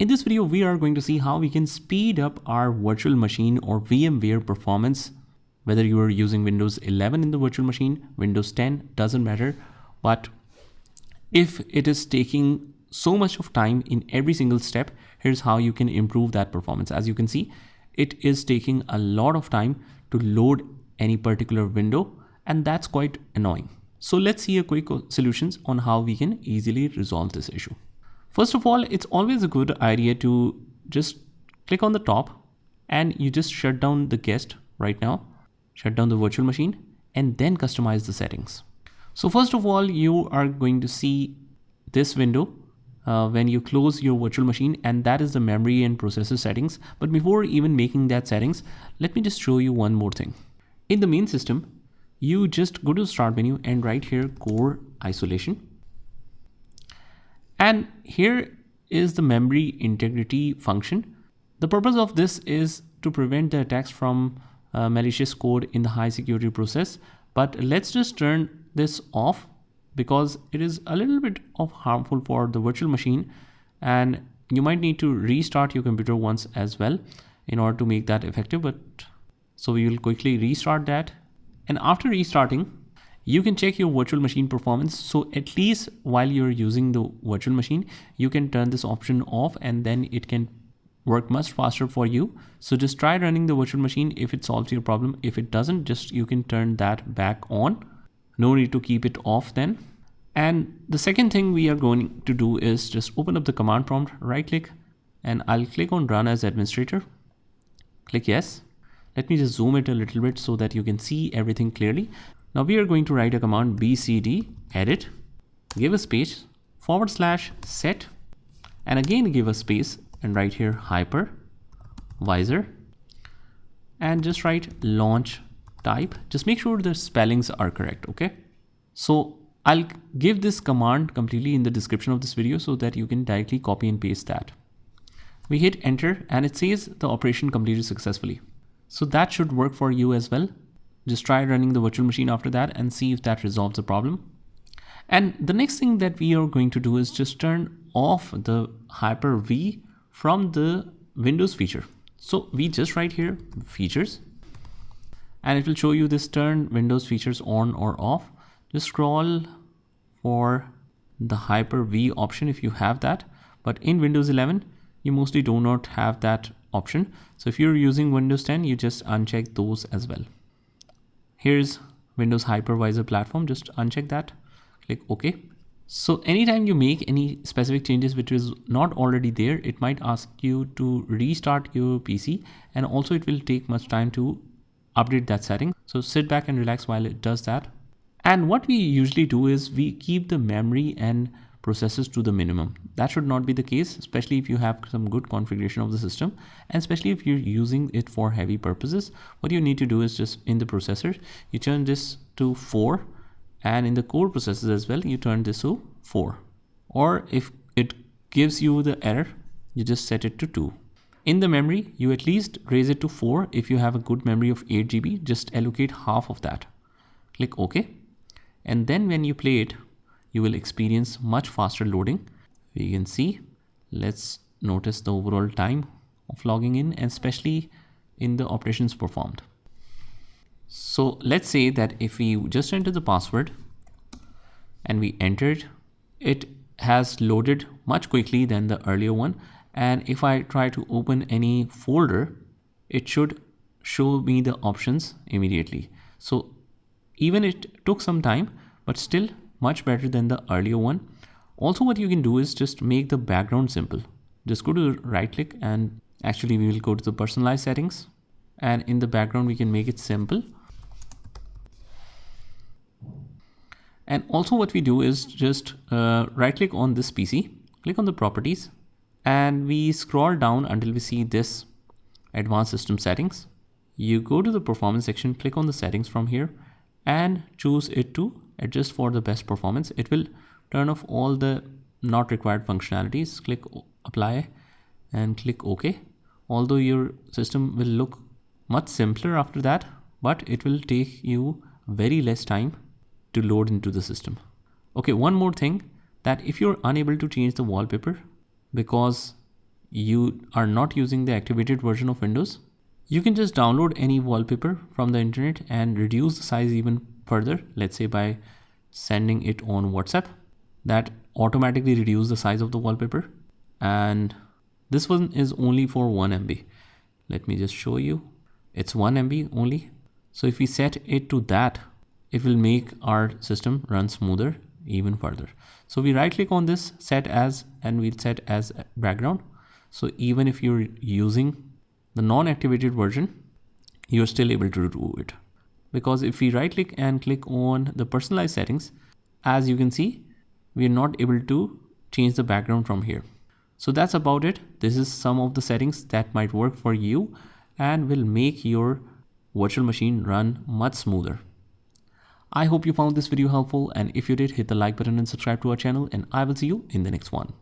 In this video, we are going to see how we can speed up our virtual machine or VMware performance. Whether you are using Windows 11 in the virtual machine, Windows 10, doesn't matter. But if it is taking so much of time in every single step, here's how you can improve that performance. As you can see, it is taking a lot of time to load any particular window, and that's quite annoying. So let's see a quick solutions on how we can easily resolve this issue. First of all, it's always a good idea to just click on the top and you just shut down the guest right now, shut down the virtual machine, and then customize the settings. So first of all, you are going to see this window when you close your virtual machine, and that is the memory and processor settings. But before even making that settings, let me just show you one more thing. In the main system, you just go to the start menu and right here, core isolation. And here is the memory integrity function. The purpose of this is to prevent the attacks from malicious code in the high security process. But let's just turn this off because it is a little bit of harmful for the virtual machine, and you might need to restart your computer once as well in order to make that effective. But so we will quickly restart that, and after restarting, you can check your virtual machine performance. So at least while you're using the virtual machine, you can turn this option off and then it can work much faster for you. So just try running the virtual machine if it solves your problem. If it doesn't, just you can turn that back on. No need to keep it off then. And the second thing we are going to do is just open up the command prompt, right click, and I'll click on run as administrator. Click yes. Let me just zoom it a little bit so that you can see everything clearly. Now we are going to write a command bcdedit, give a space, /set, and again give a space and write here hypervisor, and just write launch type. Just make sure the spellings are correct, okay? So I'll give this command completely in the description of this video so that you can directly copy and paste that. We hit enter and it says the operation completed successfully. So that should work for you as well. Just try running the virtual machine after that and see if that resolves the problem. And the next thing that we are going to do is just turn off the Hyper-V from the Windows feature. So we just write here features, and it will show you this turn Windows features on or off. Just scroll for the Hyper-V option if you have that. But in Windows 11, you mostly do not have that option. So if you're using Windows 10, you just uncheck those as well. Here's Windows Hypervisor platform, just uncheck that, click OK. So anytime you make any specific changes which is not already there, it might ask you to restart your PC, and also it will take much time to update that setting. So sit back and relax while it does that. And what we usually do is we keep the memory and processes to the minimum. That should not be the case, especially if you have some good configuration of the system, and especially if you're using it for heavy purposes. What you need to do is just in the processor, you turn this to 4, and in the core processes as well, you turn this to 4. Or if it gives you the error, you just set it to 2. In the memory, you at least raise it to 4. If you have a good memory of 8 GB, just allocate half of that. Click OK. And then when you play it, you will experience much faster loading. You can see, let's notice the overall time of logging in, and especially in the operations performed. So let's say that if we just enter the password and we entered, it has loaded much quickly than the earlier one. And if I try to open any folder, it should show me the options immediately. So even it took some time, but still much better than the earlier one. Also, what you can do is just make the background simple. Just go to right click, and actually we will go to the personalized settings, and in the background we can make it simple. And also what we do is just right click on this PC, click on the properties, and we scroll down until we see this advanced system settings. You go to the performance section, click on the settings from here and choose it to adjust for the best performance. It will turn off all the not required functionalities. Click apply and click OK. Although your system will look much simpler after that, but it will take you very less time to load into the system. Okay, one more thing, that if you're unable to change the wallpaper because you are not using the activated version of Windows, you can just download any wallpaper from the internet and reduce the size even further. Let's say by sending it on WhatsApp, that automatically reduce the size of the wallpaper. And this one is only for 1 MB. Let me just show you. It's 1 MB only. So if we set it to that, it will make our system run smoother even further. So we right click on this, set as, and we'll set as background. So even if you're using the non-activated version, you're still able to do it. Because if we right click and click on the personalized settings, as you can see, we're not able to change the background from here. So that's about it. This is some of the settings that might work for you and will make your virtual machine run much smoother. I hope you found this video helpful, and if you did, hit the like button and subscribe to our channel, and I will see you in the next one.